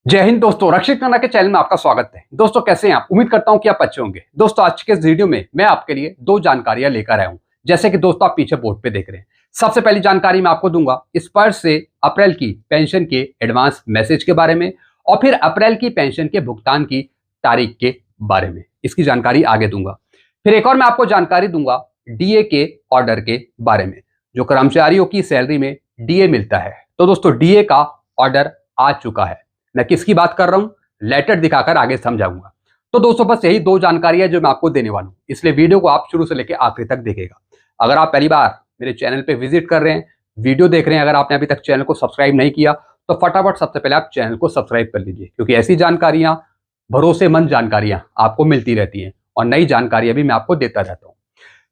जय हिंद दोस्तों, रक्षित खन्ना के चैनल में आपका स्वागत है। दोस्तों कैसे हैं आप? उम्मीद करता हूं कि आप अच्छे होंगे। दोस्तों आज के इस वीडियो में मैं आपके लिए दो जानकारियां लेकर आया हूं, जैसे कि दोस्तों आप पीछे बोर्ड पे देख रहे हैं। सबसे पहली जानकारी मैं आपको दूंगा स्पर्श से अप्रैल की पेंशन के एडवांस मैसेज के बारे में, और फिर अप्रैल की पेंशन के भुगतान की तारीख के बारे में, इसकी जानकारी आगे दूंगा। फिर एक और मैं आपको जानकारी दूंगा डीए के ऑर्डर के बारे में, जो कर्मचारियों की सैलरी में डीए मिलता है। तो दोस्तों डीए का ऑर्डर आ चुका है। मैं किसकी बात कर रहा हूं, लेटर दिखाकर आगे समझाऊंगा। तो दोस्तों बस यही दो जानकारियां जो मैं आपको देने वाला हूं, इसलिए वीडियो को आप शुरू से लेकर आखिरी तक देखिएगा। अगर आप पहली बार मेरे चैनल पे विजिट कर रहे हैं, वीडियो देख रहे हैं, अगर आपने अभी तक चैनल को सब्सक्राइब नहीं किया तो फटाफट सबसे पहले आप चैनल को सब्सक्राइब कर लीजिए, क्योंकि ऐसी जानकारियां, भरोसेमंद जानकारियां आपको मिलती रहती हैं और नई जानकारियां भी मैं आपको देता रहता हूं।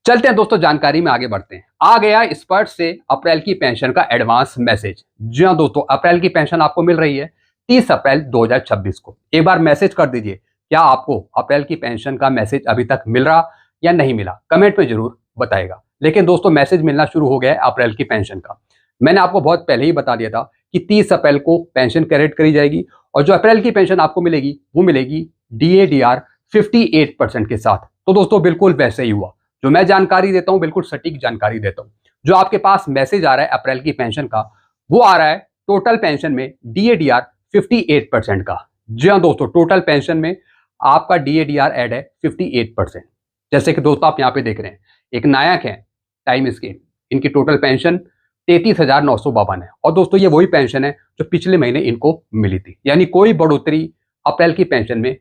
चलते हैं दोस्तों, जानकारी में आगे बढ़ते हैं। आ गया स्पर्श से अप्रैल की पेंशन का एडवांस मैसेज। जी हाँ दोस्तों, अप्रैल की पेंशन आपको मिल रही है 30 अप्रैल 2026 को। एक बार मैसेज कर दीजिए, क्या आपको अप्रैल की पेंशन का मैसेज अभी तक मिल रहा या नहीं मिला, कमेंट में जरूर बताएगा। लेकिन दोस्तों मैसेज मिलना शुरू हो गया है अप्रैल की पेंशन का। मैंने आपको बहुत पहले ही बता दिया था कि 30 अप्रैल को पेंशन क्रेडिट करी जाएगी, और जो अप्रैल की पेंशन आपको मिलेगी वो मिलेगी DADR 58% के साथ। तो दोस्तों बिल्कुल वैसे ही हुआ, जो मैं जानकारी देता हूं बिल्कुल सटीक जानकारी देता हूं। जो आपके पास मैसेज आ रहा है अप्रैल की पेंशन का, वो आ रहा है टोटल पेंशन में DADR 58% का। जी हाँ दोस्तों, टोटल पेंशन में आपका DADR ऐड है 58%। जैसे कि दोस्तों आप यहाँ पे देख रहे हैं, एक नायक है टाइम स्केल, इनकी टोटल पेंशन 33,952 है। और दोस्तों ये वही पेंशन है जो पिछले महीने इनको मिली थी, यानी कोई बढ़ोतरी अप्रैल की पेंशन में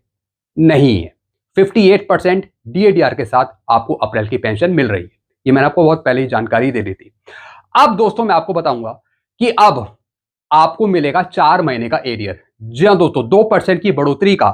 नहीं है। 58% DADR के साथ आपको अप्रैल की पेंशन मिल रही है। ये मैंने आपको बहुत पहले ही जानकारी दे दी थी। अब दोस्तों मैं आपको बताऊंगा कि अब आपको मिलेगा 4 महीने का एरियर। जी हाँ दोस्तों, 2% की बढ़ोतरी का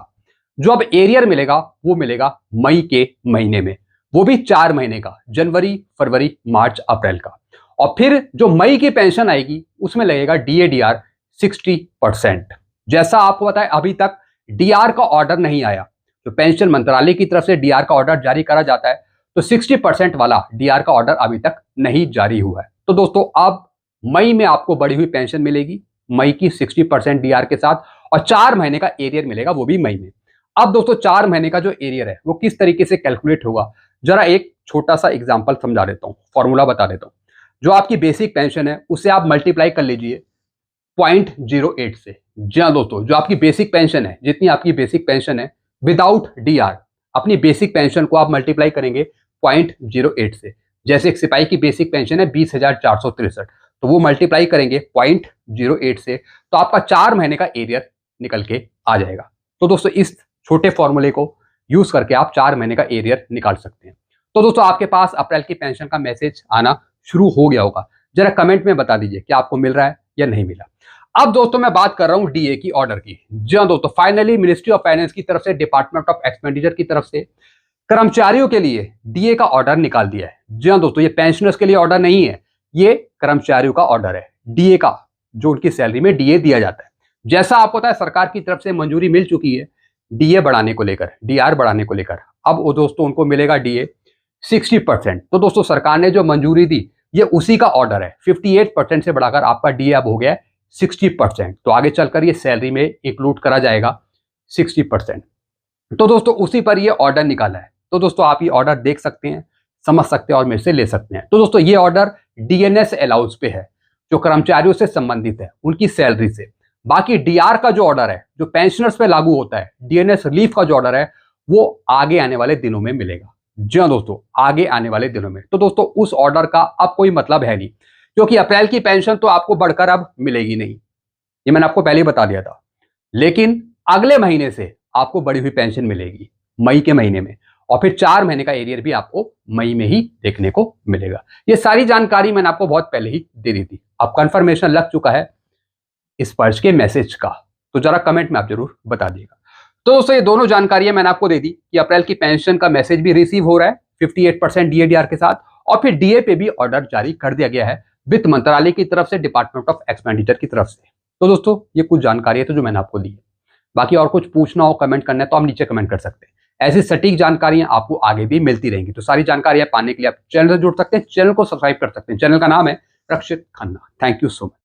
जो अब एरियर मिलेगा वो मिलेगा मई के महीने में, वो भी 4 महीने का, जनवरी फरवरी मार्च अप्रैल का। और फिर जो मई की पेंशन आएगी उसमें लगेगा DADR 60%। जैसा आपको पता है अभी तक DR का ऑर्डर नहीं आया, तो पेंशन मंत्रालय की तरफ से DR का ऑर्डर जारी करा जाता है, तो 60% वाला DR का ऑर्डर अभी तक नहीं जारी हुआ है। तो दोस्तों अब मई में आपको बढ़ी हुई पेंशन मिलेगी, मई की 60% DR के साथ, और 4 महीने का एरियर मिलेगा वो भी मई में। अब दोस्तों 4 महीने का जो एरियर है वो किस तरीके से कैलकुलेट होगा, जरा एक छोटा सा एग्जांपल समझा देता हूं, फॉर्मूला बता देता हूं। जो आपकी बेसिक पेंशन है उसे आप मल्टीप्लाई कर लीजिए 0.08 से। जी हाँ दोस्तों, जो आपकी बेसिक पेंशन है, जितनी आपकी बेसिक पेंशन है विदाउट DR, अपनी बेसिक पेंशन को आप मल्टीप्लाई करेंगे 0.08 से। जैसे एक सिपाही की बेसिक पेंशन है 20,463, तो वो मल्टीप्लाई करेंगे 0.08 से, तो आपका 4 महीने का एरियर निकल के आ जाएगा। तो दोस्तों इस छोटे फॉर्मूले को यूज करके आप 4 महीने का एरियर निकाल सकते हैं। तो दोस्तों आपके पास अप्रैल की पेंशन का मैसेज आना शुरू हो गया होगा, जरा कमेंट में बता दीजिए कि आपको मिल रहा है या नहीं मिला। अब दोस्तों मैं बात कर रहा हूं डीए की ऑर्डर की। जी हाँ दोस्तों, फाइनली मिनिस्ट्री ऑफ फाइनेंस की तरफ से, डिपार्टमेंट ऑफ एक्सपेंडिचर की तरफ से कर्मचारियों के लिए डीए का ऑर्डर निकाल दिया है। जी हाँ दोस्तों, ये पेंशनर्स के लिए ऑर्डर नहीं है, ये कर्मचारियों का ऑर्डर है। डीए का, जो उनकी सैलरी में डीए दिया जाता है। जैसा आपको पता है सरकार की तरफ से मंजूरी मिल चुकी है डीए बढ़ाने को लेकर, DR बढ़ाने को लेकर। अब वो दोस्तों उनको मिलेगा डीए 60%। तो दोस्तों सरकार ने जो मंजूरी दी ये उसी का ऑर्डर है। 58% से बढ़ाकर आपका डीए अब हो गया 60%। तो आगे चलकर ये सैलरी में इंक्लूड करा जाएगा 60%। तो दोस्तों उसी पर ये ऑर्डर निकाला है। तो दोस्तों आप ये ऑर्डर देख सकते हैं, समझ सकते हैं और मेरे से ले सकते हैं। तो दोस्तों ये ऑर्डर DNS अलाउंस पे है, जो कर्मचारियों से संबंधित है उनकी सैलरी से। बाकी DR का जो ऑर्डर है, जो पेंशनर्स पे लागू होता है, DNS रिलीफ का जो ऑर्डर है, वो आगे आने वाले दिनों में मिलेगा। जी हाँ दोस्तों, आगे आने वाले दिनों में। तो दोस्तों उस ऑर्डर का अब कोई मतलब है नहीं, क्योंकि अप्रैल की पेंशन तो आपको बढ़कर अब मिलेगी नहीं, ये मैंने आपको पहले ही बता दिया था। लेकिन अगले महीने से आपको बढ़ी हुई पेंशन मिलेगी मई के महीने में, और फिर 4 महीने का एरियर भी आपको मई में ही देखने को मिलेगा। ये सारी जानकारी मैंने आपको बहुत पहले ही दे दी थी। अब कंफर्मेशन लग चुका है स्पर्श के मैसेज का, तो जरा कमेंट में आप जरूर बता दिएगा। तो दोस्तों ये दोनों जानकारियां मैंने आपको दे दी कि अप्रैल की पेंशन का मैसेज भी रिसीव हो रहा है 58% DADR के साथ, और फिर डीए पे भी ऑर्डर जारी कर दिया गया है वित्त मंत्रालय की तरफ से, डिपार्टमेंट ऑफ एक्सपेंडिचर की तरफ से। तो दोस्तों ये कुछ जानकारी है तो जो मैंने आपको दी है। बाकी और कुछ पूछना हो, कमेंट करना है तो आप नीचे कमेंट कर सकते हैं। ऐसी सटीक जानकारियां आपको आगे भी मिलती रहेंगी। तो सारी जानकारियां पाने के लिए आप चैनल से जुड़ सकते हैं, चैनल को सब्सक्राइब कर सकते हैं। चैनल का नाम है Rakshit Khanna. Thank you so much.